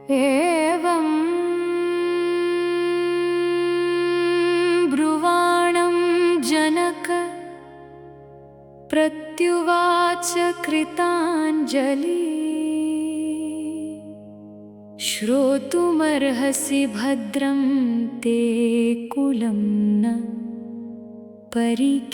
एवं ब्रुवाणं जनक प्रत्युवाच कृताञ्जलि। श्रोतुमर्हसि भद्रं ते कुलं न परिकीर्तितम्।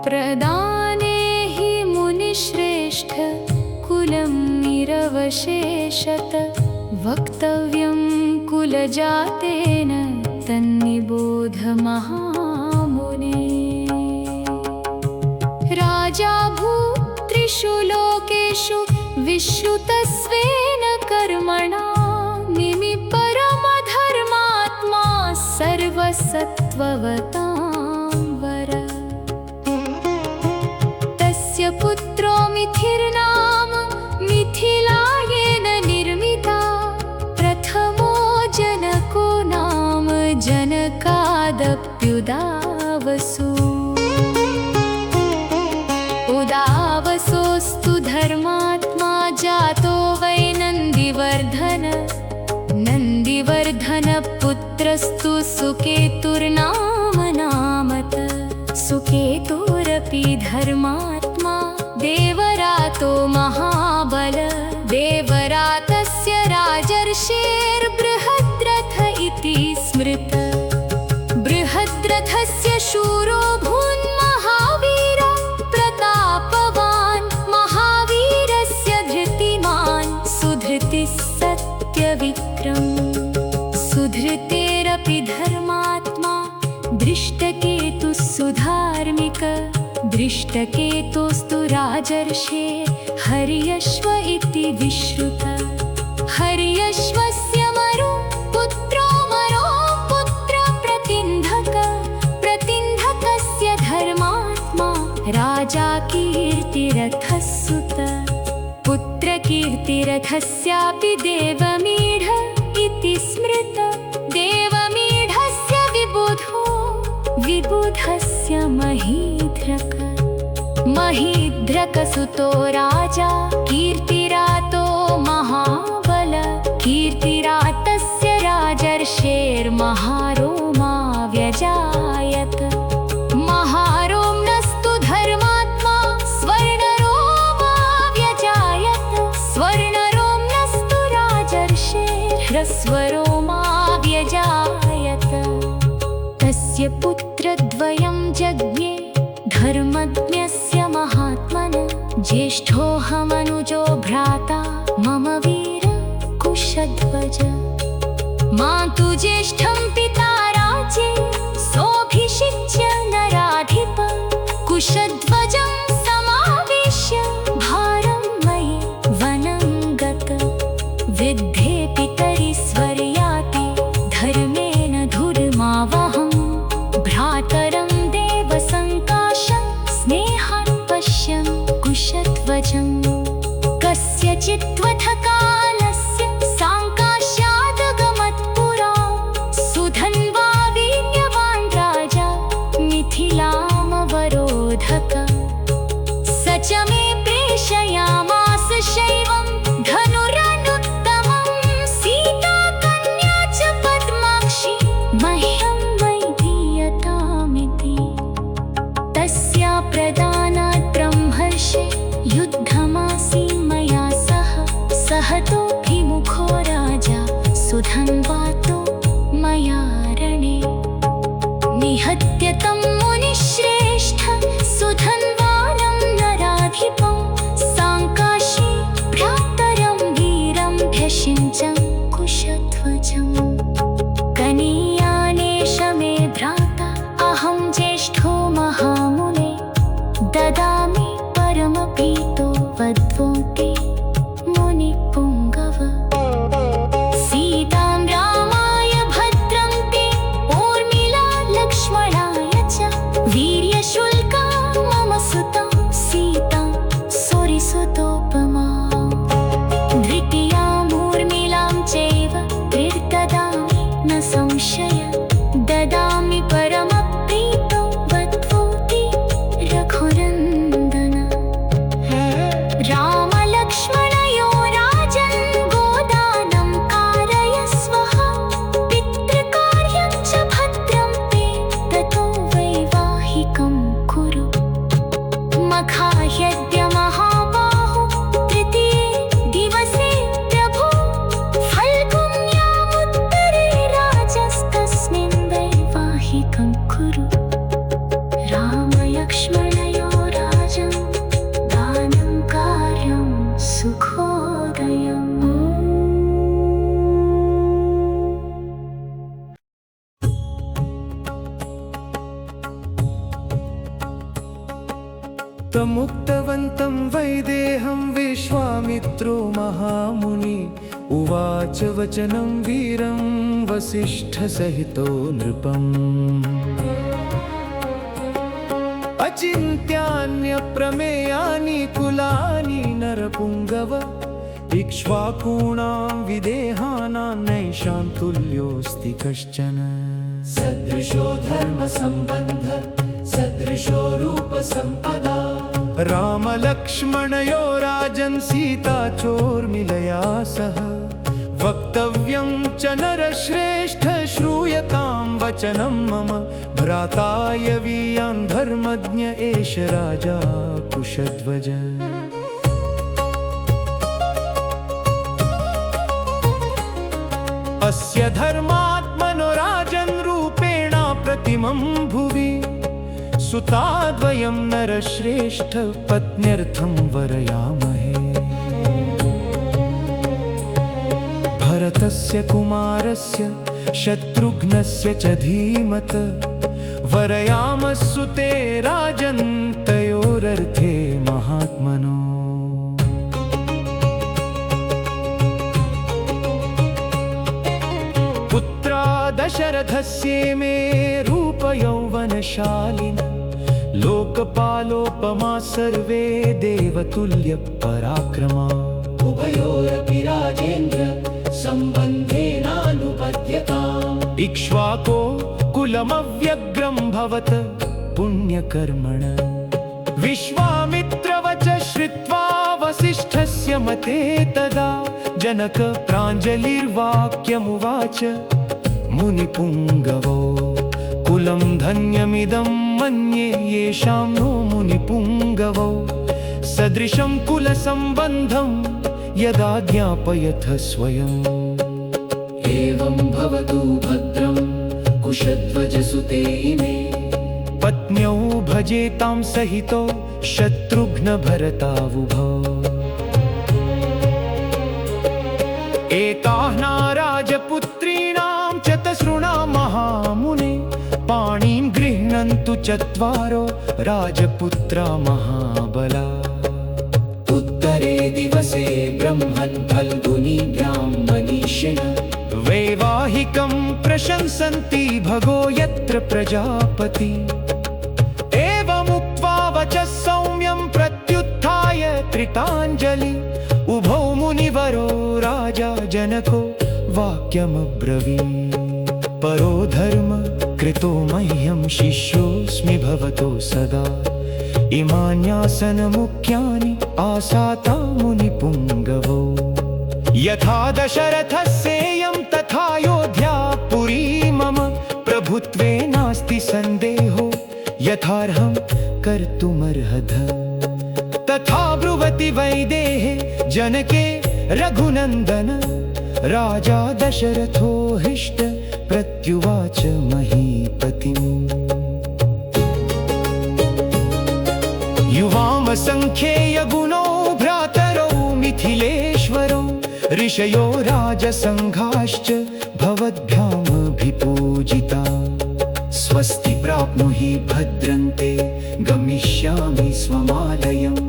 प्रदाने हि मुनिश्रेष्ठ कुलं निरवशेषत। वक्तव्यं कुलजातेन तन्निबोध महामुने। राजा भूत्रिषु लोकेषु विश्रुतस्वेन कर्मणा। निमि परमधर्मात्मा सर्वसत्त्ववतां वर। तस्य पुत्रो मिथिर्नाम मिथिलायेन निर्मिता। प्रथमो जनको नाम जनकादप्युदावसु। उदावसोऽस्तु धर्मात्मा जातो वै नन्दिवर्धन। नन्दिवर्धनपुत्रस्तु सुकेतुर्नाम नामत। सुकेतुरपि धर्मात्मा देवरातो महाबल। देवरातस्य राजर्षेर्बृहद्रथ इति स्मृत। बृहद्रथस्य शूरो भून्महावीर। प्रतापवान् महावीरस्य धृतिमान्। सुधृतिः सत्यविक्रम। सुधृतेरपि धर्मात्मा दृष्टकेतुः सुधार्मिक। दृष्टकेतोस्तु राजर्षे हर्यश्व इति विश्रुत। हर्यश्वस्य मरो पुत्रो प्रतिन्धक। प्रतिन्धकस्य धर्मात्मा राजा कीर्तिरथः सुत। पुत्रकीर्तिरथस्यापि देवमीढ इति स्मृत। देवमीढस्य विबुधो विबुधस्य महीध्रक। महीध्रकसुतो राजा कीर्तिरातो महाबल। कीर्तिरातस्य राजर्षेर्महारोमा व्यजायत। महारोम्णस्तु धर्मात्मा स्वर्णरोमा व्यजायत। स्वर्णरोम्णस्तु राजर्षेर्ह्रस्वरोमा व्यजायत। तस्य पुत्रद्वयं जज्ञे धर्मज्ञस्य महात्मन। ज्येष्ठोऽहमनुजो भ्राता मम वीर कुशध्वज। मातु ज्येष्ठं पिता राज्ये सोऽभिषिच्य नराधिप। कुशध्वजं समावेश्य भारं मयि वनं गत। वृद्धे पितरि स्वर्याति धर्मेण धुर्मावहम्। भ्रातरं देवसङ्काशं स्नेहान् पश्यन् कुशध्वजम्। कस्यचित्त्वथ कालस्य साङ्काश्यादगमत्पुरा। सुधन्वा वीर्यवान् राजा मिथिलामवरोधक। स च मे प्रेषयामास शैवं धनुरनुत्तमं। सीता कन्या च पद्माक्षी मह्यं वैधीयतामिति। तस्या प्रदानात् ब्रह्मर्षे युद्धमासी मया सह। सहतोऽभिमुखो राजा सुधन्वातो मया रणे। निहत्य तं मुनिश्रेष्ठ सुधन्वानं नराधिपं। साङ्काशी भ्रातरं वीरं व्यषिञ्चं कुशध्वजम्। कनीयानेष मे भ्राता अहं ज्येष्ठो महामुने। ददामि परमप्रीतो वध्वोऽपि मुनिपुङ्गव। सीतां रामाय भद्रं ते ऊर्मिला लक्ष्मणाय च वीर्यशुल्कं कुरु रामलक्ष्मणयो राजन् दानं कार्यं सुखोदयम् तमुक्तवन्तं वैदेहं विश्वामित्रो महामुनि उवाच वचनं वीरं वसिष्ठसहितो नृपम् अचिन्त्यान्यप्रमेयानि कुलानि नरपुङ्गव इक्ष्वाकूणां विदेहानां नैषां तुल्योऽस्ति कश्चन सदृशो धर्मसम्बन्ध सदृशो रूपसम्पदा रामलक्ष्मणयो राजन् सीता चोर्मिलया सह वक्तव्यं च नरश्रेष्ठ श्रूयतां वचनं मम भ्रातायवीयान् धर्मज्ञ एष राजा कुशध्वज अस्य धर्मात्मनो राजन् रूपेण प्रतिमं भुवि सुताद्वयं नरश्रेष्ठ पत्न्यर्थं वरयामहे भरतस्य कुमारस्य शत्रुघ्नस्य च धीमत वरयामस्सुते राजन् तयोरर्थे महात्मनो पुत्रा दशरथस्य मे रूपयौवनशालिन लोकपालोपमा सर्वे देवतुल्य पराक्रमा उभयोरपि राजेन्द्र सम्बन्धेनानुपद्यताम् इक्ष्वाको कुलमव्यग्रं भवत पुण्यकर्मण विश्वामित्रवच श्रुत्वा वसिष्ठस्य मते तदा जनक प्राञ्जलिर्वाक्यमुवाच मुनिपुङ्गवो कुलं धन्यमिदं मन्ये येषां नो मुनिपुङ्गवो सदृशं कुलसम्बन्धं यदा ज्ञापयथ स्वयम् एवं भवतु भद्रं कुशध्वजसुते इमे पत्न्यौ भजेतां सहितो शत्रुघ्न भरतावुभौ एताः राजपुत्रीणां चतसृणां महामुने पाणिं गृह्णन्तु चत्वारो राजपुत्रा महाबला उत्तरे दिवसे ब्रह्मन् फल्गुनीभ्यां मनीषिण वैवाहिकं प्रशंसन्ति भगो यत्र प्रजापति एवमुक्त्वा वचः सौम्यं प्रत्युत्थाय कृताञ्जलि उभौ मुनिवरो राजा जनको वाक्यमब्रवीत् परो धर्म कृतो मह्यं शिष्योऽस्मि भवतो सदा इमान्यासनमुख्यानि आसाता मुनिपुङ्गवो यथा दशरथस्येयं तथायोध्या पुरी मम प्रभुत्वे नास्ति सन्देहो यथार्हं कर्तुमर्हध तथा ब्रुवति वैदेहे जनके रघुनन्दन राजा दशरथो हृष्ट प्रत्युवाच महीपतिम् युवामसङ्ख्येय गुणो भ्रातरौ मिथिलेश्वरौ ऋषयो राजसङ्घाश्च भवद्भ्यामभिपूजिता स्वस्ति प्राप्नुहि भद्रन्ते गमिष्यामि स्वमालयम्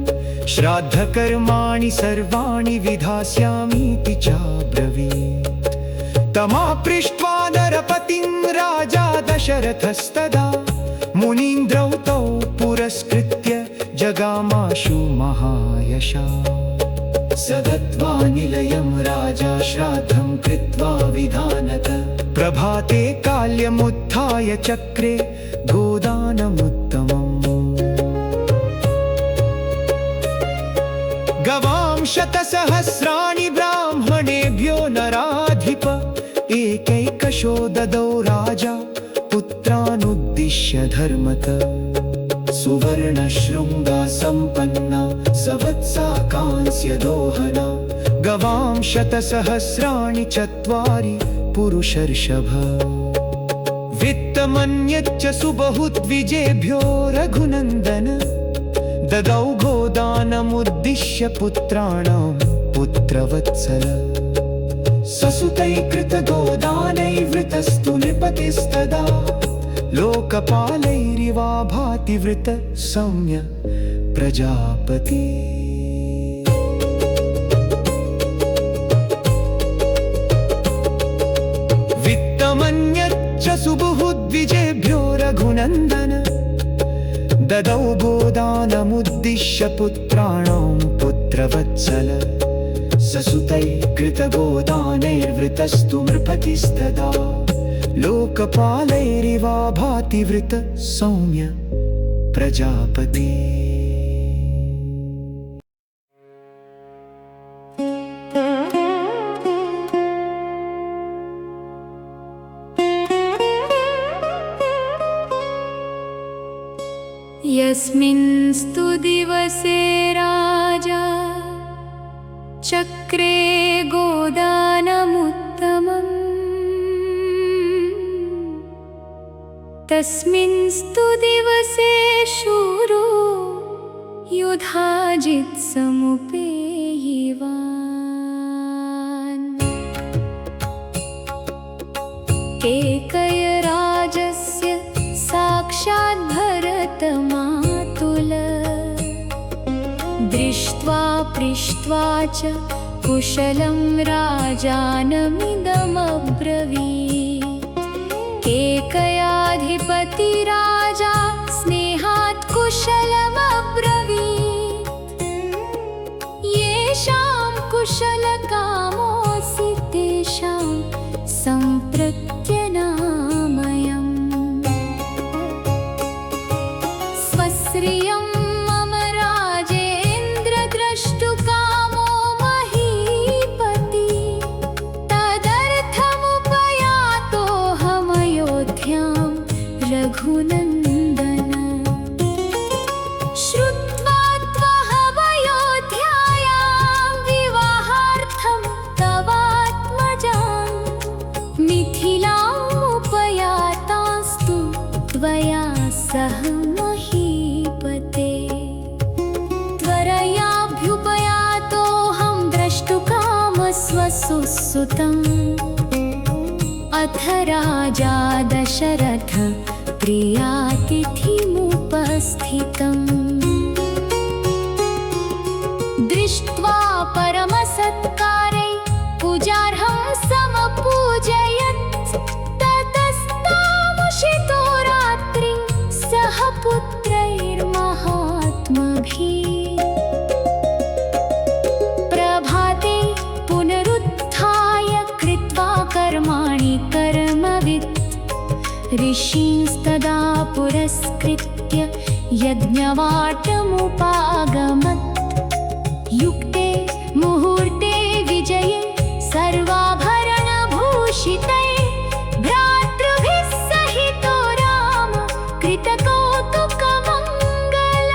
श्राद्धकर्माणि सर्वाणि विधास्यामीति चाब्रवीत् तमापृष्ट्वा नरपतिं राजा दशरथस्तदा मुनीन्द्रौ तौ पुरस्कृत्य जगामाशु महायशा स दत्त्वा निलयं राजा श्राद्धं कृत्वा विधानत प्रभाते काल्यमुत्थाय चक्रे गोदानमुत्तमम् गवां शतसहस्राणि ब्राह्मणेभ्यो नराधिप एकैकशो ददौ राजा पुत्रानुद्दिश्य धर्मत सुवर्णशृङ्गा सम्पन्ना सवत्सा कांस्य दोहना गवां शतसहस्राणि चत्वारि पुरुषर्षभ वित्त वित्तमन्यच्च सुबहुद्विजेभ्यो रघुनन्दन ददौ गोदानमुद्दिश्य पुत्राणां पुत्रवत्सल ससुतैकृतगोदानैर्वृतस्तु नृपतिस्तदा लोकपालैरिवाभाति वृत सौम्य प्रजापति वित्तमन्यच्च सुबहुद्विजेभ्यो रघुनन्दन ददौ गोदानमुद्दिश्य पुत्राणां पुत्रवत्सल ससुतैकृतगोदानैर्वृतस्तु नृपतिस्तदा लोकपालैरिवाभाति वृत सौम्य प्रजापति यस्मिंस्तु दिवसे राजा चक्रे गोदानमुत्तमम् तस्मिंस्तु दिवसे शूरो युधाजित्समुपेयिवान् केकयराजस्य साक्षात् भरतमातुल दृष्ट्वा पृष्ट्वा च कुशलं राजानमिदमब्रवीत् केकयाधिपति राजा स्नेहात् कुशलमब्रवीत् येषां कुशलकामोऽसि तेषां सम्प्रत्यनामयम् स्वश्रियं मम राजेन्द्र द्रष्टुकामो महीपति तदर्थमुपयातोऽहमयोध्यां रघुनन्दन श्रुत्वा त्वहमयोध्यायां विवाहार्थं तवात्मजान् मिथिलामुपयातास्तु त्वया सह महीपते त्वरयाभ्युपयातोऽहं द्रष्टुकामस्वसुसुतम् अथ राजा दशरथ प्रियातिथिमुपस्थितम् दृष्ट्वा परमसत्कारै पूजार्हं समपूजयत् ततस्तामुषितो रात्रिं सह पुत्रैर्महात्मभिः प्रभाते पुनरुत्थाय कृत्वा कर्माणि कर्मवित् ऋषींस्तदा पुरस्कृत्य यज्ञवाटमुपागमत् युक्ते मुहूर्ते विजये सर्वाभरणभूषितै भ्रातृभिः सहितो राम कृतकौतुकमङ्गल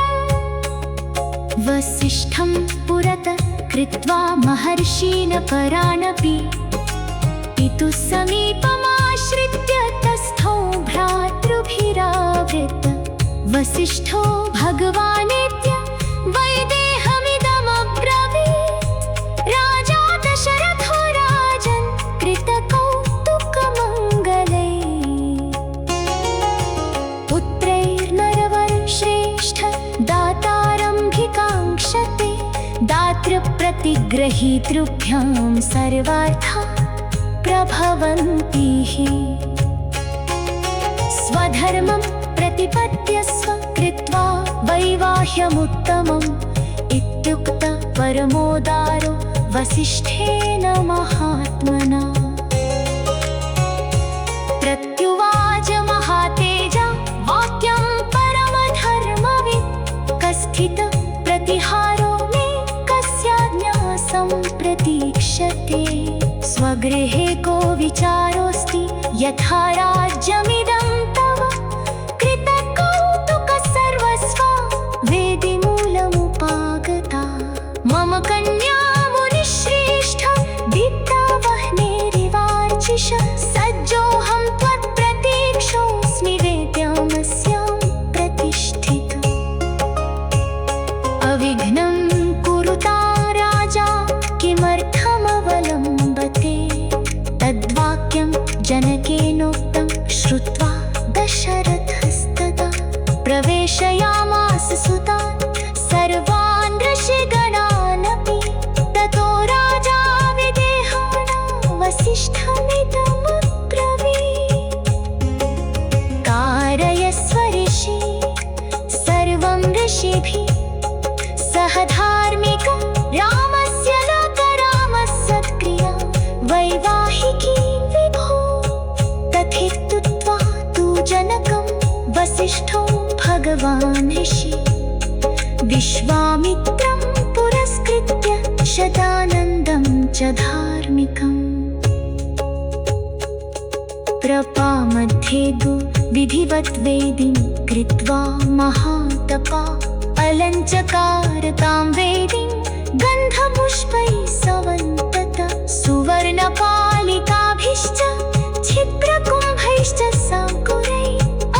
वसिष्ठं पुरतः कृत्वा महर्षीन् परानपि पितुः समीपमाश्रित्य तस्थौ भ्रातृभिरावृत वसिष्ठो भगवानेत्य वैदेहमिदमब्रवीत् राजा दशरथो राजन् कृतकौतुकमङ्गलै पुत्रैर्नरवरश्रेष्ठ दातारम्भिकाङ्क्षते दातृप्रतिगृहीतृभ्यां सर्वार्था प्रभवन्ति हि स्वधर्मं प्रतिपद्यस्व कृत्वा वैवाह्यमुत्तमम् इत्युक्तः परमोदारो वसिष्ठेन महात्मना प्रत्युवाच महातेजा वाक्यं परमधर्मवित् कस्थितः प्रतिहारो मे कस्याज्ञा सम्प्रतीक्षते स्वगृहे को विचारोऽस्ति यथा राज्यमिदं तव कृतकौतुक सर्वस्वा वेदिमूलमुपागता मम कन्या मुनिश्रेष्ठ दीप्ता वह्नेरि प्रवेशयामास सुतान् सर्वान् ऋषिगणानपि। ततो राजा विदेहानां वसिष्ठमिदमब्रवीत्। कारयस्व ऋषि सर्वं ऋषिभिः सह धार्मिकं रामस्य लोकरामस्य क्रिया वैवाहिकी विभो। तथेत्युक्त्वा तु जनकं वसिष्ठो भगवान् ऋषि विश्वामित्रं पुरस्कृत्य शतानन्दं च धार्मिकम्। प्रपामध्ये तु विधिवत् वेदीं कृत्वा महातपा अलञ्चकार तां वेदीं गन्धपुष्पैः समन्तत सुवर्णपालिकाभिश्च छिद्रकुम्भैश्च साङ्कुरैः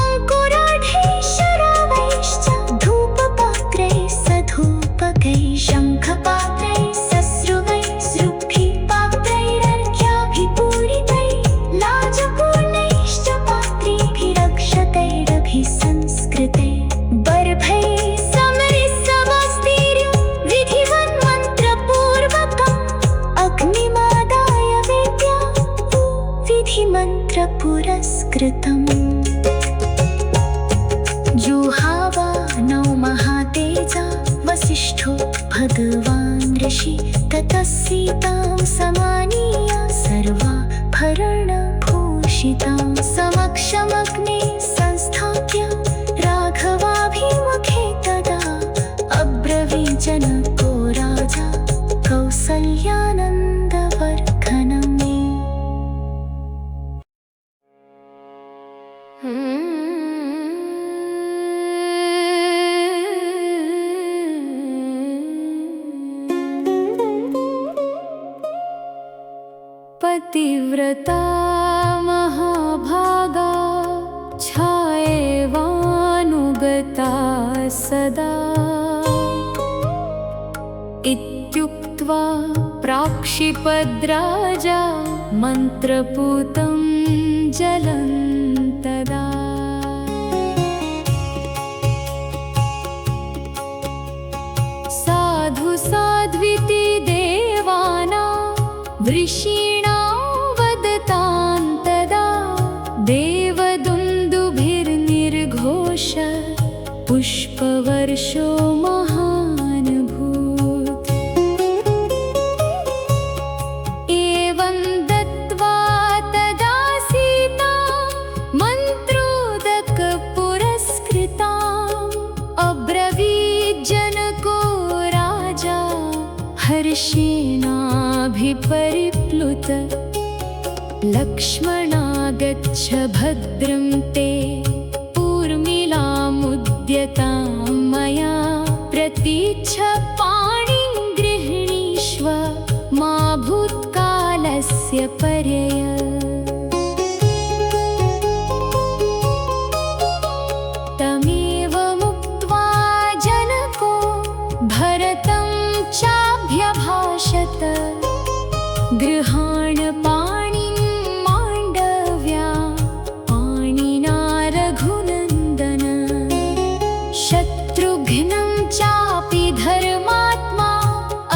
अङ्कुराढ्यैः शरावैश्च धूपपात्रैः सधूपकैः शङ्खपात्रैः सस्रुवैः सृग्भिः पात्रैरर्घ्याभिपूरितैः लाजपूर्णैश्च पात्रेभिरक्षतैरभिः संस्कृतैः बर्भैः समरित्सवस्तीर्य विधिवन्मन्त्रपूर्वकम् अग्निमादाय वेद्या विधिमन्त्रपुरस्कृतम्। जुहावानौ महातेजा वसिष्ठो भगवान् ऋषि। ततः सीतां समानीय सर्वाभरणभूषितां समक्षमग्ने संस्थाप्य राघवाभिमुखे तदा अब्रवीज्जनको राजा कौसल्यानन्दवर्धनम्। पतिव्रता महाभागा छायेवानुगता सदा। इत्युक्त्वा प्राक्षिपद्राजा मन्त्रपूतं जलं तदा। साधु साध्विति देवानां ऋषीणां वदतां तदा। देवदुन्दुभिर्निर्घोष पुष्पवर्षो महानभूत्। एवं दत्त्वा तदा सीता मन्त्रोदकपुरस्कृताम् अब्रवीज्जनको राजा हर्षेणाभिपरिप्लुत। लक्ष्मणागच्छ भद्रं ते ऊर्मिलामुद्यतां मया प्रतीच्छ पाणिं गृह्णीष्व मा भूत्कालस्य पर्यय। तमेव मुक्त्वा जनको भरतं चाभ्यभाषत। गृहाण पाणिं माण्डव्या पाणिना रघुनन्दन। शत्रुघ्नं चापि धर्मात्मा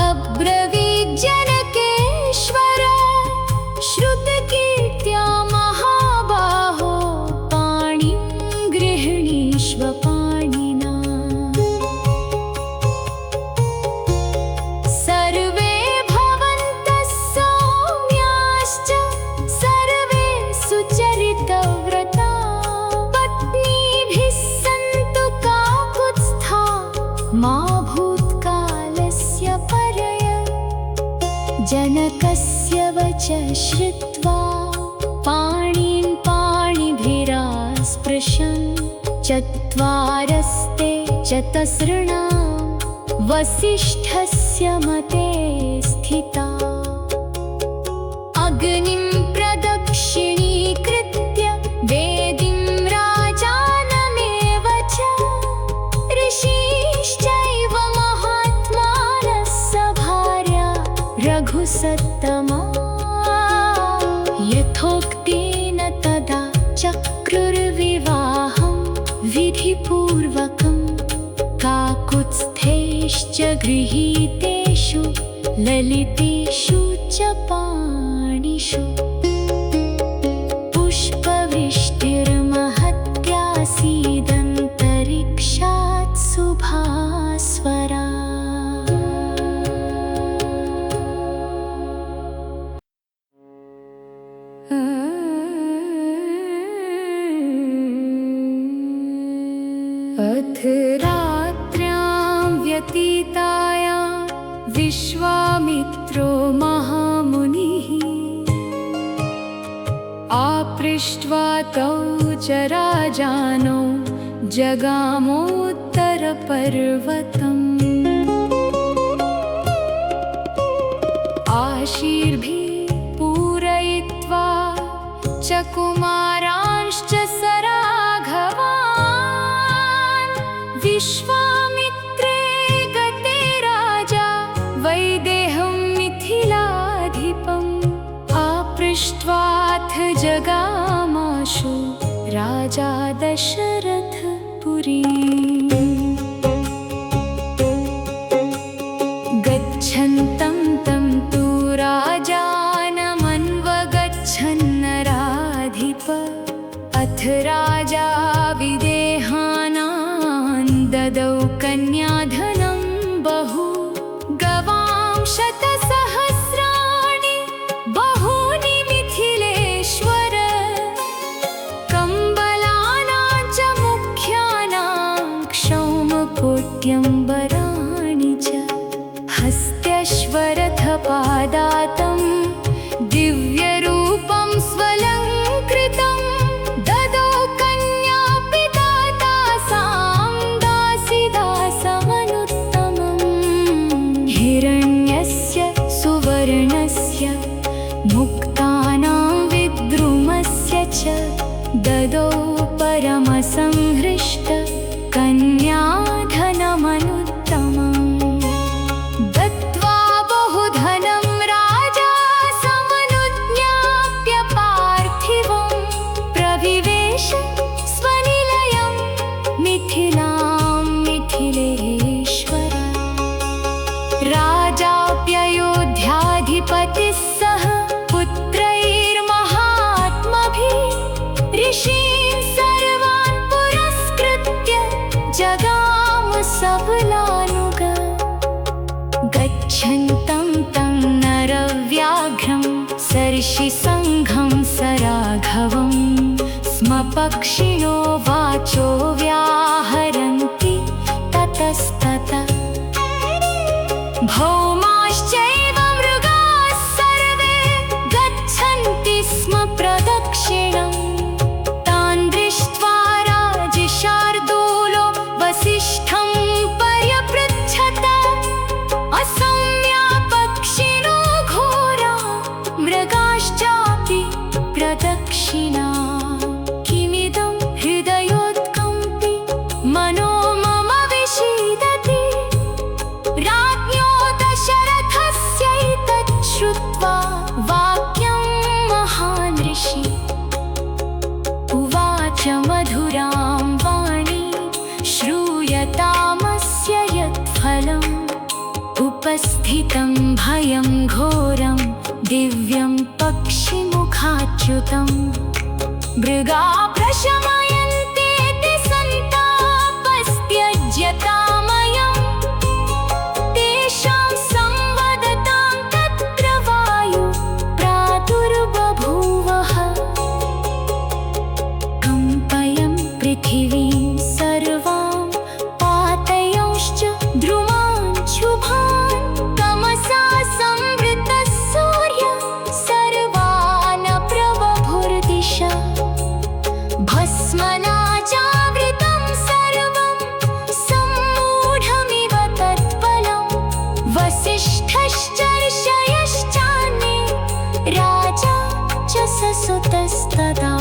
अब्रवीज्जनकेश्वर। श्रुतकीर्त्या महाबाहो पाणिं गृह्णीष्व पाणिना। सर्वे भवन्तः सौम्याश्च सर्वे सुचरितव्रता। पत्नीभिः सन्तु काकुत्स्था मा भूत्कालस्य पर्यय। जनकस्य वच श्रुत्वा पाणिन् पाणिभिरास्पृशन्। चत्वारस्ते चतसृणां वसिष्ठस्य मते स्थिता। अग्निं प्रदक्षिणीकृत्य वेदीं राजानमेव च। ऋषीश्चैव महात्मानः सभार्या रघुसत्तमा। यथोक्तेन तदा चक्रुर्विवाहं विधिपूर्वकम्। पूर्वकं काकुत्स्थैश्च गृहीतेषु ललितेषु च पाणिषु पुष्पवृष्टिर्महत्यासीदन्तरिक्षात् शुभास्वरा। अथ रात्र्यां व्यतीतायां विश्वामित्रो महामुनिः आपृष्ट्वा तौ च राजानो जगामोत्तरपर्वतम् आशीर्भिः पूरयित्वा च कुमारांश्च सराघवान् विश्वामित्रे गते राजा वैदेहं मिथिलाधिपम् आपृष्ट्वाथ जगामाशु राजा दशरथपुरीम्। गच्छन्तं तं तु राजानमन्वगच्छन्नराधिप अथ राजा विदेहानां ददौ कन्याधनं बहु गवां शतसहस्राणि बहूनि मिथिलेश्वर कम्बलानां च मुख्यानां क्षौमकोट्यम्बराणि च हस्त्यश्वरथपादातं दिव्यरूपं स्वलङ्कृतं ददौ कन्यापिता तासां दासिदासमनुत्तमम् हिरण्यस्य सुवर्णस्य मुक्तानां विद्रुमस्य च ददौ परमसंहृष्ट कन्याधनमनुत्तमम्। दत्त्वा बहुधनं राजा समनुज्ञाप्य पार्थिवं प्रविवेश स्वनिलयं मिथिलां मिथिलेश्वर। राजाप्ययोध्याधिपतिः सह पुत्रैर्महात्मभिः ऋषीन् सर्वान् पुरस्कृत्य जगाम सबलानुग। गच्छन्तं तं नरव्याघ्रं सर्षिसङ्घं सराघवं स्म पक्षिणो वाचो व्याहरन्ति ततस्ततः भौमाश्चैव मृगाः सर्वे गच्छन्ति स्म प्रदक्षिणं तान् दृष्ट्वा राजशार्दूलो वसिष्ठं पर्यपृच्छत असम्या पक्षिणो घोरा मृगाश्चापि प्रदक्षिणा किमिदं हृदयोत्कम्पि मनो मम विषीदति। राज्ञो दशरथस्यैतत् श्रुत्वा वाक्यं महान् ऋषि उवाच मधुरां वाणी श्रूयतामस्य यत्फलम् उपस्थितं भयं घोरं दिव्यं पक्षिमुखाच्युतं मृगा प्रशमयन्ते ते सन्तापस्त्यज्यतामयम् तेषां संवदतां तत्र वायु प्रादुर्बभूवः कम्पयन् पृथिवीं सर्वां पातयंश्च ध्रुवाञ्शुभान् तमसा संवृतः सूर्यः सर्वान् प्रबभुर्दिशा भस्मना चावृतं सर्वं सम्मूढमिव तत्फलं वसिष्ठश्चर्षयश्चान्ये राजा च ससुतस्तदा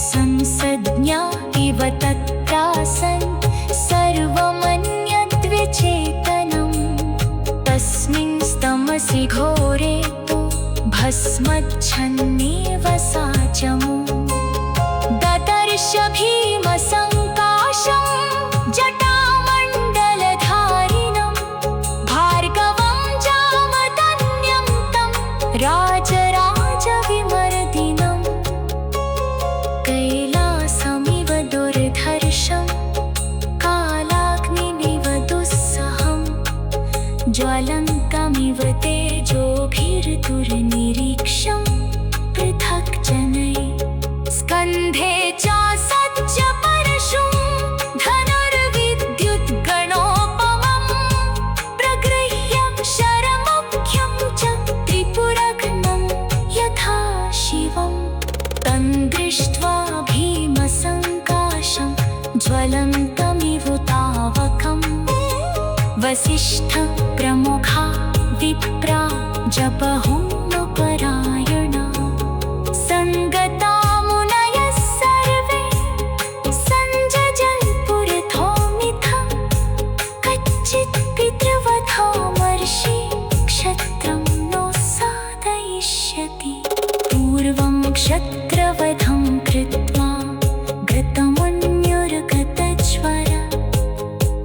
संसज्ञा इव तत्रासन् सर्वमन्यद्विचेतनं तस्मिंस्तमसि घोरे तु भस्मच्छन्नेव सा च मुम् ददर्श भीमसङ्काशं ज्वलन्तमिवुतावकम् वसिष्ठ प्रमुखा विप्रा जपहोमपरायणा सङ्गता मुनयः सर्वे सञ्जजल्पुरथोमिथं कच्चित् पितृवधामर्षि क्षत्रं नोत्सादयिष्यति पूर्वं क्षत्रवधं कृत्वा गतमन्युर्गतज्वर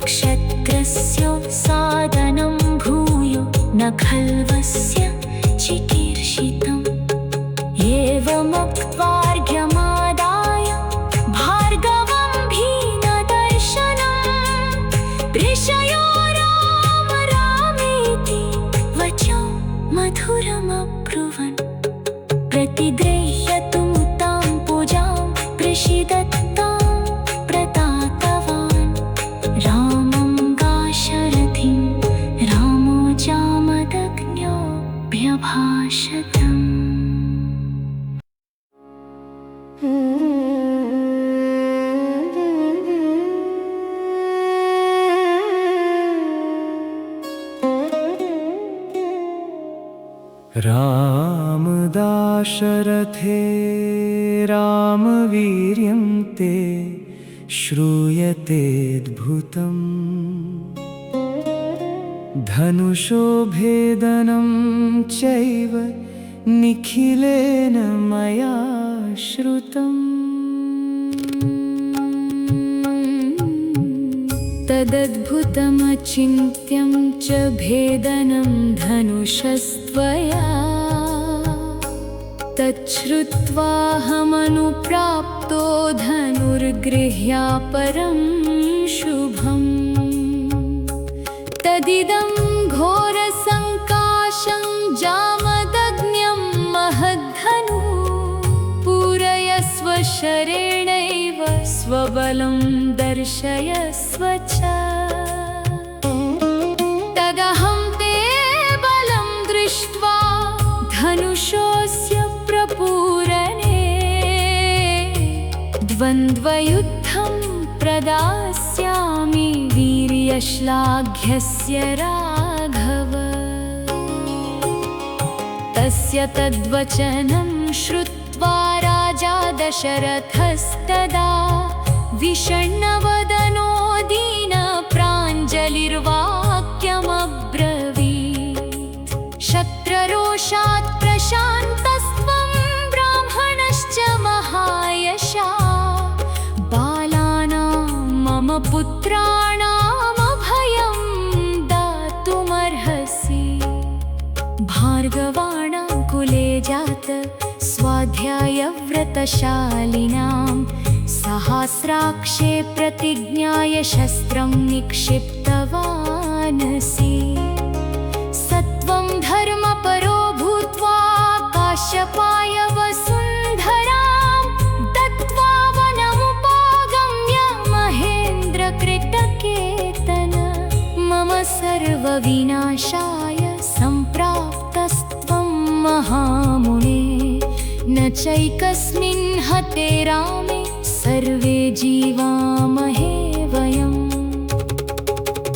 क्षत्रस्योत्सादनं भूयो न खल्वस्य चिकीर्षितम् एवमुक्त्वार्घ्यमादाय भार्गवं भीनदर्शनं ऋषयो राम रामेति वचो मधुरमब्रुवन् प्रतिगृह्यतुं तां पूजां प्रसीदत्तां प्रतातवान् रामं दाशरथिं रामो जामदग्न्योऽभ्यभाषतम् राम दाशरथे रामवीर्यं ते श्रूयतेऽद्भुतम् धनुषो भेदनं चैव निखिलेन मया श्रुतम् तदद्भुतमचिन्त्यं च भेदनं धनुषस्त्वया तच्छ्रुत्वाहमनुप्राप्तो धनुर्गृह्यापरं शुभम् तदिदं घोरसङ्काशं जामदग्न्यं महद्धनु पूरयस्व शरेणैव स्वबलं दर्शयस्व च तदहं ते बलं दृष्ट्वा धनुषोऽस्य प्रपूरणे द्वन्द्वयुद्धं प्रदास्यामि वीर्यश्लाघ्यस्य राघव तस्य तद्वचनं श्रुत्वा राजा दशरथस्तदा विषण्णवदनो दीनप्राञ्जलिर्वाक्यमब्रवीत् शत्ररोषात् प्रशान्तस्त्वं ब्राह्मणश्च महायशा बालानां मम पुत्राणामभयं दातुमर्हसि भार्गवाणां कुले जात स्वाध्यायव्रतशालिनां सहस्राक्षे प्रतिज्ञाय शस्त्रं निक्षिप्तवानसि सत्वं धर्मपरो भूत्वा काश्यपाय वसुन्धरां दत्त्वा वनमुपागम्य महेन्द्रकृतकेतन मम सर्वविनाशाय सम्प्राप्तस्त्वं महामुने न चैकस्मिन् हते रामे सर्वे जीवामहे वयम्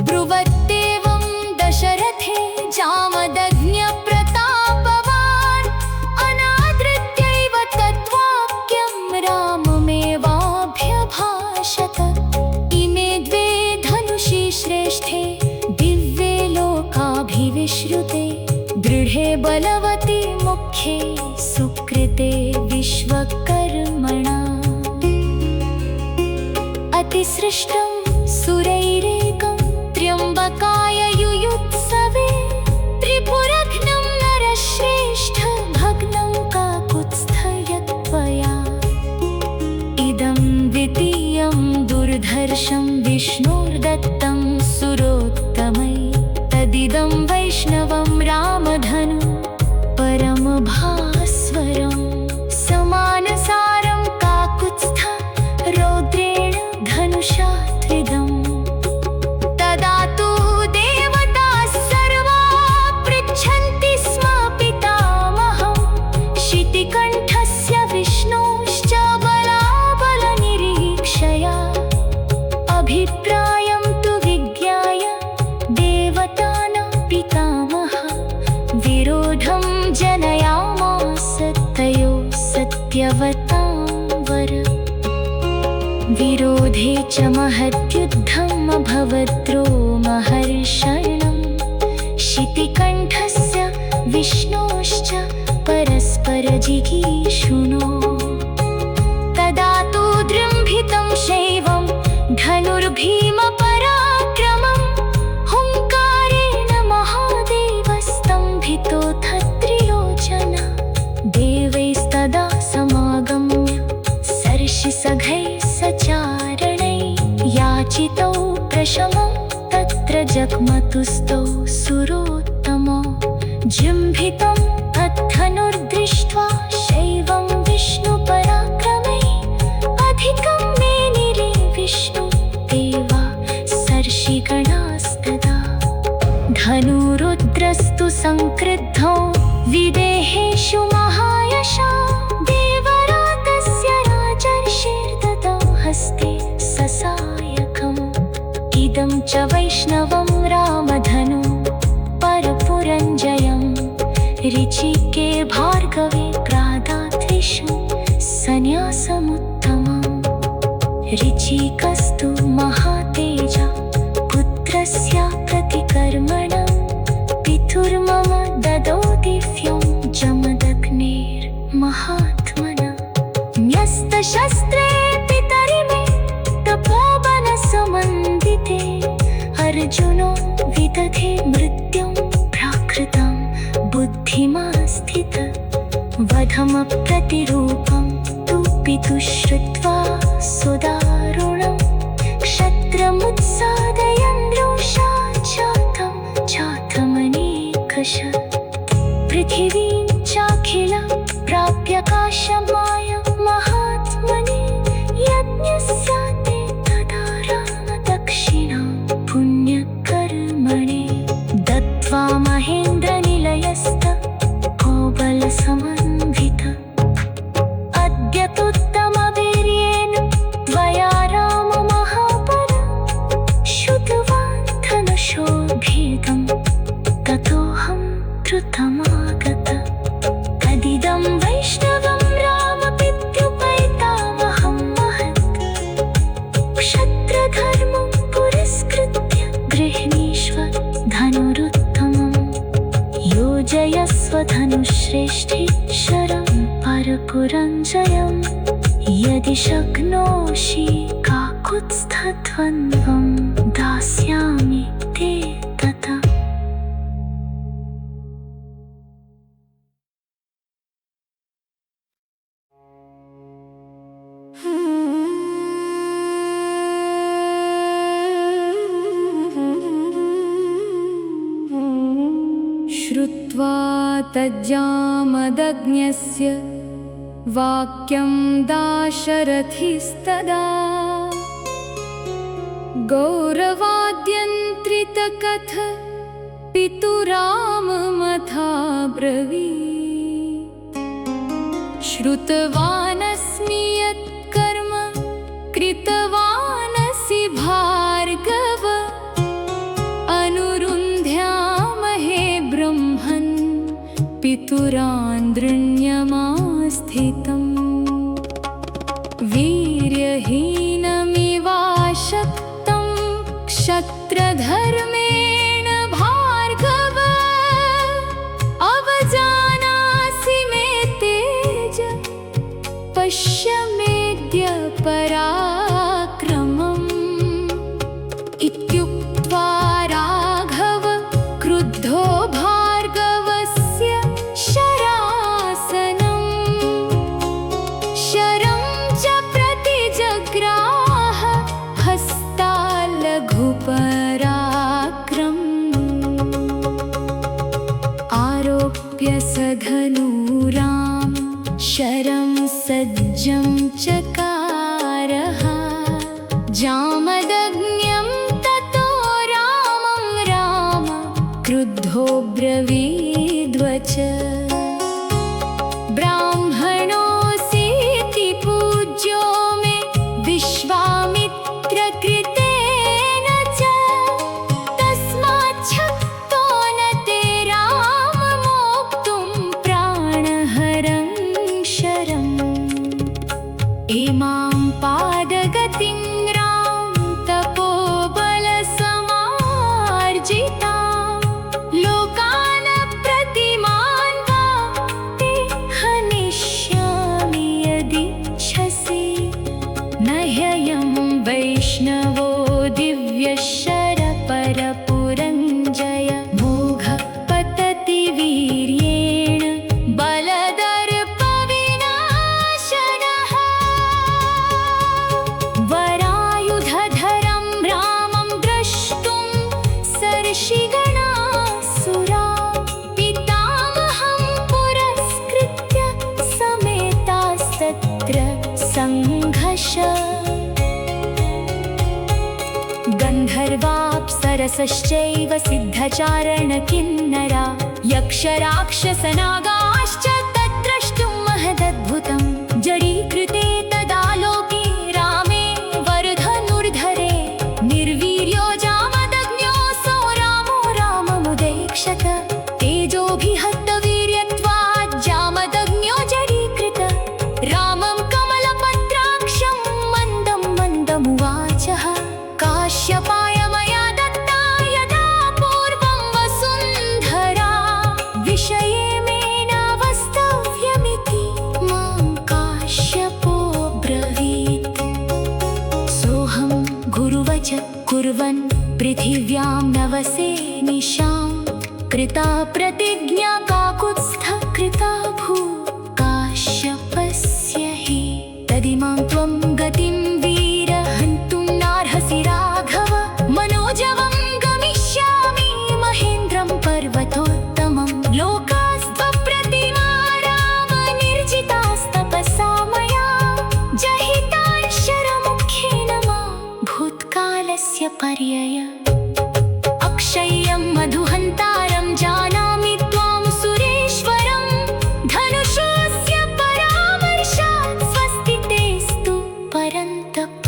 ब्रुवत्येवं दशरथे जामदग्न्यप्रतापवान् अनादृत्यैव तद्वाक्यं राममेवाभ्यभाषत इमे द्वे धनुषि श्रेष्ठे दिव्ये लोकाभिविश्रुते दृढे बलवति मुख्ये सुकृते विश्वकर्मणा अतिसृष्टं सुरैरेकं त्र्यम्बकाय युयुत्सवे त्रिपुरघ्नं नरश्रेष्ठ भग्नं काकुत्स्थयत्वया इदं द्वितीयं दुर्धर्षं विष्णोर्दत्तं सुरोत्तमै तदिदं वैष्णवं रामधनु परमभास्वरं समानसारं काकुत्स्थ रौद्रेण धनुषा त्रिदम् तदा तु देवताः सर्वा पृच्छन्ति स्म पितामहं शितिकण्ठस्य विष्णोश्च बलाबलनिरीक्षया तमभिप्रायं तु विज्ञाय देवतानां पितामहः विरोधं जनयामास तयोः सत्यवतां वर। विरोधे च महद्युद्धम् अभवद्रोमहर्षणं शितिकण्ठस्य विष्णोश्च परस्परजिगीषुणो। तदा तु दृम्भितं शैवं धनुर्भीमपराक्रमं हुङ्कारेण महादेवस्तम्भितोऽथ त्रिलोचनः। देवैस्तदा समागम्य सर्षिसघैः सचारणैः याचितौ प्रशमं तत्र जग्मतुस्तौ सुरोत्तमौ। जृम्भितं तद्धनुर्दृष्ट्वा शैवं विष्णुपराक्रमैः अधिकं मेनिरे विष्णुदेवा सर्षिगणास्तदा। धनुरुद्रस्तु संक्रुद्धो विदेहेषु महायशा देवरातस्य राजर्षिर्ददौ हस्ते ससायकम्। इदं च वैष्णवं रामधनु परपुरञ्जयं ऋचिके भार्गवे प्रादात्रिषु सन्यासमुत्तमम्। ऋचिकस्तु महातेजा पुत्रस्य प्रतिकर्मणं पितुर्मम ददौ दिव्यं जमदग्नेर्महात्मना। न्यस्तशस्त्रे पितरिमे तपोवनसमन्विते अर्जुनो विदधे मृत्युं प्राकृतं बुद्धिमास्थित। वधमप्रतिरूपं तु पितुः श्रुत्वा सुदारुणं क्षत्रमुत्सादयन् रोषा चाथमनेकशः। पृथिवीं चाखिलं प्राप्याकाशमाय महात्मने यज्ञस्याते तदा राम दक्षिणां पुण्यकर्मणे। दत्त्वा महेन्द्रनिलयस्थ कौबलसमन्वित अद्य तुत्तमवीर्येण त्वया राम महाबल श्रुतवान् धनुषोर्भेदं ततोऽहं द्रुतमागत। तदिदं वैष्णवं रामपित्युपैतामहं महत् क्षत्रधर्मं पुरस्कृत्य गृह्णीष्व धनुरुत्तमम्। योजयस्व धनुश्रेष्ठे शरं परपुरञ्जयं यदि शक्नोषि काकुत्स्थद्वन्द्वं दास्यामि ते तथा। श्रुत्वा तज्जामदग्न्यस्य वाक्यं दाशरथिस्तदा गौरवाद्यन्त्रितकथ पितुराममथाब्रवीत्। श्रुतवानस्मि यत्कर्म कृतवानसि भार्गव अनुरुन्ध्यामहे ब्रह्मन् पितुरान्द्रण्यमास्थितम्। वीर्यहीनमिवाशक्तं क्षत्रधर्मेण भार्गव अवजानासि मे तेज पश्य मेद्य पराक्रमम्। इत्युक्त्वा राघव क्रुद्धो भार्गवस्य शरासनम् शरं च प्रतिजग्राह हस्ताल्लघुपराक्रम्। आरोप्य स धनुरां शरं सज्जं चकारः। जामदग्न्यं ततो रामं राम क्रुद्धो ब्रवीद्वच। ब्राह्मणोऽसीति पूज्यो मे विश्वामित्रकृते दिव्यशरपरपुरञ्जय मोघः पतति वीर्येण बलदर्पविनाशनः वरायुधधरं रामं द्रष्टुं सर्षिगणासुरा पितामहं पुरस्कृत्य समेतास्तत्र सङ्घर्ष गन्धर्वाप्सरसश्चैव सिद्धचारणकिन्नरा यक्षराक्षसनागाश्च तद्द्रष्टुं महदद्भुतं जडीकृते तदालोके रामे वरधनुर्धरे निर्वीर्यो जामदग्न्योऽसौ रामो राममुदैक्षत तेजोभिहतवीर्यत्वात् जामदग्न्यो जडीकृत रामं कमलपत्राक्षं मन्दं मन्दमुवाचः काश्यपाय मया दत्ता यदा पूर्वं वसुन्धरा विषये मे नावस्तव्यमिति मां काश्यपो ब्रवीत् सोऽहं गुरुवच कुर्वन् पृथिव्यां नवसे निशां कृता प्रतिज्ञा काकुत्स्थः कृता भू काश्यपस्य हि तदिमां त्वं गतिं वीर हन्तुं नार्हसि राघव मनोजवं गमिष्यामि महेन्द्रं पर्वतोत्तमं लोकास्त्वप्रतिमा राम निर्जितास्तपसा मया जहितान् शरमुख्येन मा भूत्कालस्य पर्यय अक्षय्यं मधुहन्तारं जानामि त्वां सुरेश्वरं धनुषोऽस्य परामर्शात् स्वस्ति तेस्तु परन्तप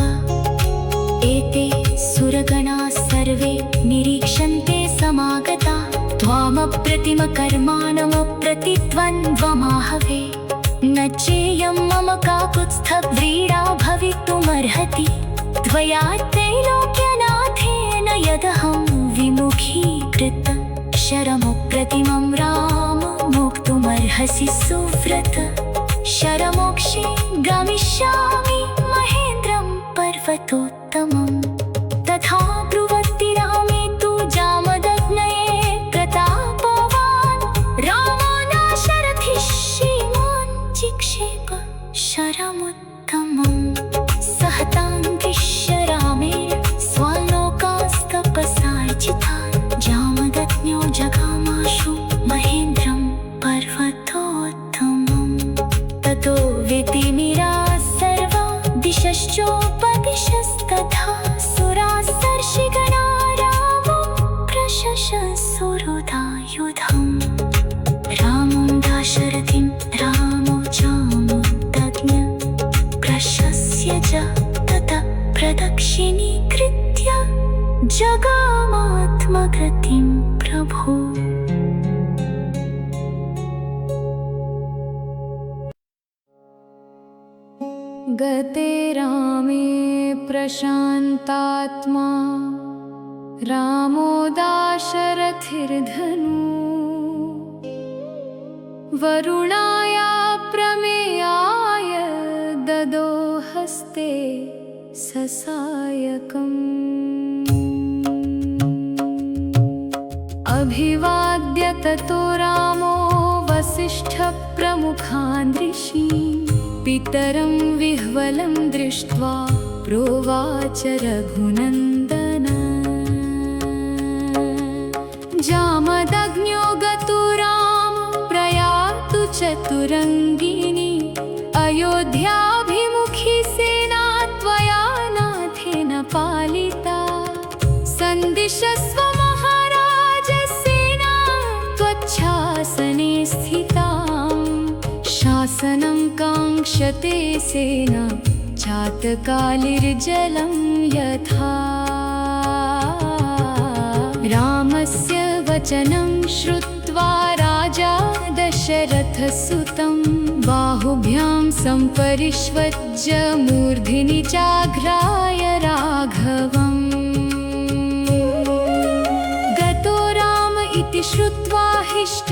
एते सुरगणाः सर्वे निरीक्षन्ते समागता त्वामप्रतिमकर्माणमप्रतिद्वन्द्वमाहवे न चेयं मम काकुत्स्थव्रीडा भवितुमर्हति त्वया त्रैलोक्यनाथेन यदहं विमुखीकृत शरमप्रतिमं राम मोक्तुमर्हसि सुव्रत शरमोक्षे गमिष्यामि महेन्द्रं पर्वतोत्तमं तथा ब्रुवति रामे तु जामदग्नये प्रतापवान् रामो नाशरथिः श्रीमान् चिक्षेप शरमुत्तमं सहतां दृश्य रामेण स्वालोकास्तपसार्जितान् जामदग्न्यो जगामाशु महेन्द्रं पर्वतोत्तमम् ततो वितिमिराः सर्वा दिशश्चोपदिशस्तथा सुराः सर्षिगणा रामं प्रशशंसुरुदायुधम् रामं दाशरथिं रामो जामदग्न्य प्रशस्य च ततः प्रदक्षिणीकृत्य जगामात्मगतिं प्रभो गते रामे प्रशान्तात्मा रामो दाशरथिर्धनु वरुणाया प्रमेयाय ददो हस्ते ससायकम् अभिवाद्य ततो रामो वसिष्ठप्रमुखान् ऋषीन् पितरं विह्वलं दृष्ट्वा प्रोवाच रघुनन्दन जामदग्न्यो गतो राम प्रयातु चतुरङ्गिनी अयोध्याभिमुखी सेना त्वया नाथेन पालिता सन्दिशस्व महाराज सेना त्वच्छासने स्थिताम् शासनं काङ्क्षते सेना चातकालिर्जलं यथा रामस्य वचनं श्रुत्वा राजा दशरथसुतं बाहुभ्यां सम्परिष्वज्य मूर्ध्नि चाघ्राय राघवम् गतो राम इति श्रुत्वा हिष्ट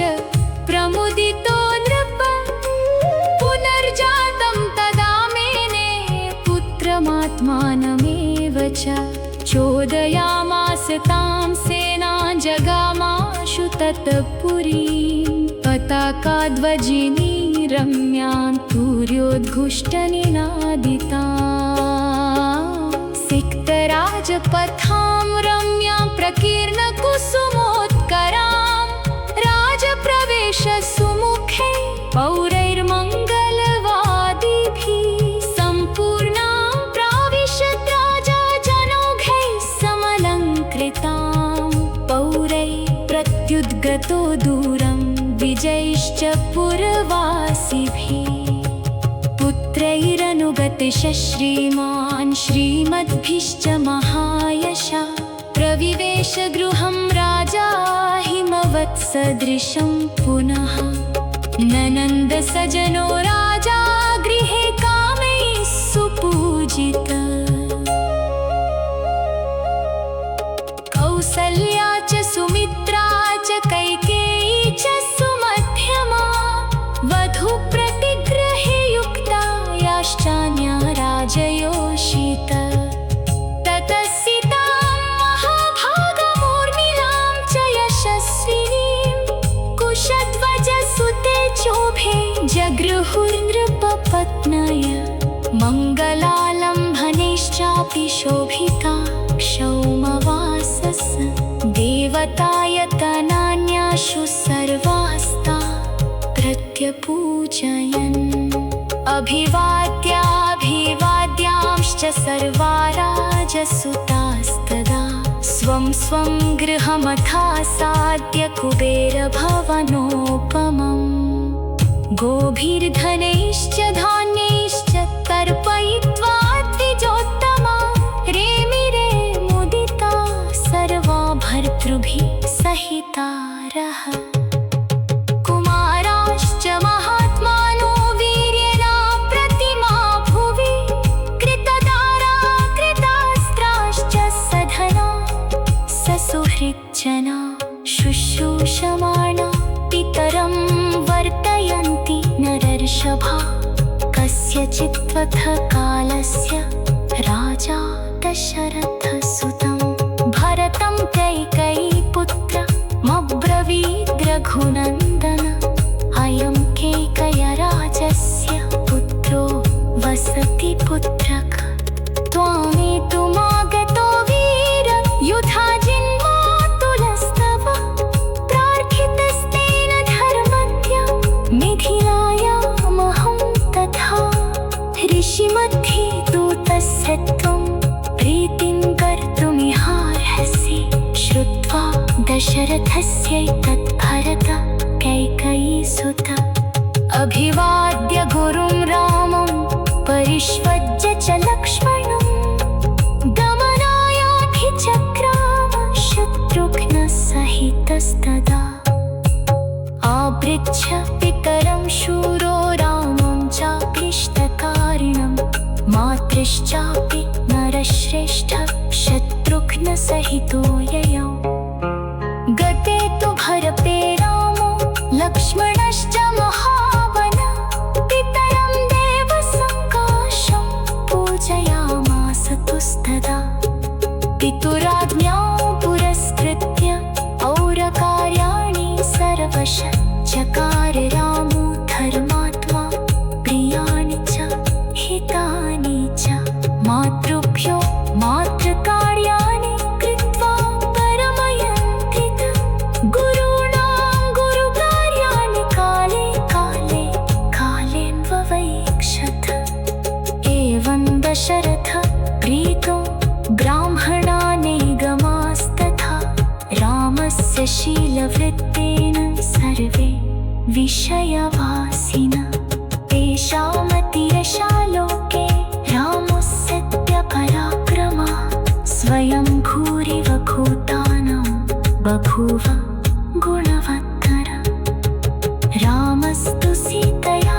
प्रमुदितो नृप पुनर्जातं तदा मेने पुत्रमात्मानमेव च चोदय प्रेषयामास तां सेनां जगामाशु तत्पुरीं पताकाध्वजिनी रम्यां तुर्योद्घुष्टनिनादितां सिक्तराजपथां रम्यां प्रकीर्णकुसुमोत्करां राजप्रवेशसुमुखे पौरैर्मङ्गलवादिभिः सम्पूर्णां प्राविशत् राजा जनौघैः समलङ्कृतां पौरैः प्रत्युद्गतो दूरं विजयश्च पुरवासिभिः पुत्रैरनुगतिश श्रीमान् श्रीमद्भिश्च महायशा प्रविवेश गृहं राजा हिमवत्सदृशं पुनः ननन्दसजनो राजा गृहे कामैः सुपूजितः कौसल्या च सुमित्रा च कैकेयी च सुमध्यमा वधूप्रतिग्रहे युक्ता याश्चान्या राजयोषिता ततः सीतां महाभागमूर्मिलां च यशस्विनीं कुशध्वजसुते चोभे जगृहुर्नृपपत्नय मङ्गलालम्भनैश्चापि शोभिता क्षौमवासस देवतायतनान्याशु सर्वास्ता प्रत्यपूजयन् अभिवाद्याभिवाद्यांश्च सर्वा राजसुतास्तदा स्वं स्वं गृहमथासाद्य कुबेरभवनोपमम् गोभिर्धनैश्च धान्यैश्च तर्पयित्वा द्विजोत्तमा रेमिरे मुदिता सर्वा भर्तृभिः सहितारः कुमाराश्च महात्मानो वीर्येणा प्रतिमा भुवि कृतदारा कृतास्त्राश्च सधना ससुहृज्जना शुश्रूषमाणा पितरं वर्तयन्ति नरर्षभा कस्यचित्वथ कालस्य राजा दशरथसुतं भरतं कैकेयीपुत्रमब्रवीद् रघुनन्दन अयं कैकेयराजस्य पुत्रो वसति पुत्रक त्वामेतुमागतो वीर युधा जिन्मातुलस्तव प्रार्थितस्तेन धर्मज्ञ मिथिलायामहं तथा ऋषिमध्ये दूतस्य त्वं प्रीतिं कर्तुमिहार्हसि श्रुत्वा दशरथस्यैतत् भरत कैकेयीसुत अभिवाद्य गुरुं रामं परिष्वज्य च लक्ष्मणं गमनायाभिचक्राम शत्रुघ्नसहितस्तदा आभृच्छ पितरं शूरो रामं चाक्लिष्टकारिणं मातृश्चापि नरश्रेष्ठ शत्रुघ्नसहितो ययौ गते तु भरते रामो लक्ष्मणश्च महावन पितरं देवसङ्काशं पूजयामास तुस्तदा पितुराज्ञां पुरस्कृत्य औरकार्याणि सर्वश चकार रामो धर्मात्मा प्रियाणि च हितानि च मातृभ्यो मातृकार्याणि कृत्वा परमयन्त्रित गुरूणां गुरुकार्याणि काले काले कालेन्ववैक्षत एवं दशरथ प्रीतो ब्राह्मणानेगमास्तथा रामस्य शीलवृत्तेन सर्वे विषयवासिन तेषामतिरशालोके रामो सत्यपराक्रमा स्वयं भूरिव भूतानां बभूव गुणवत्तर रामस्तु सीतया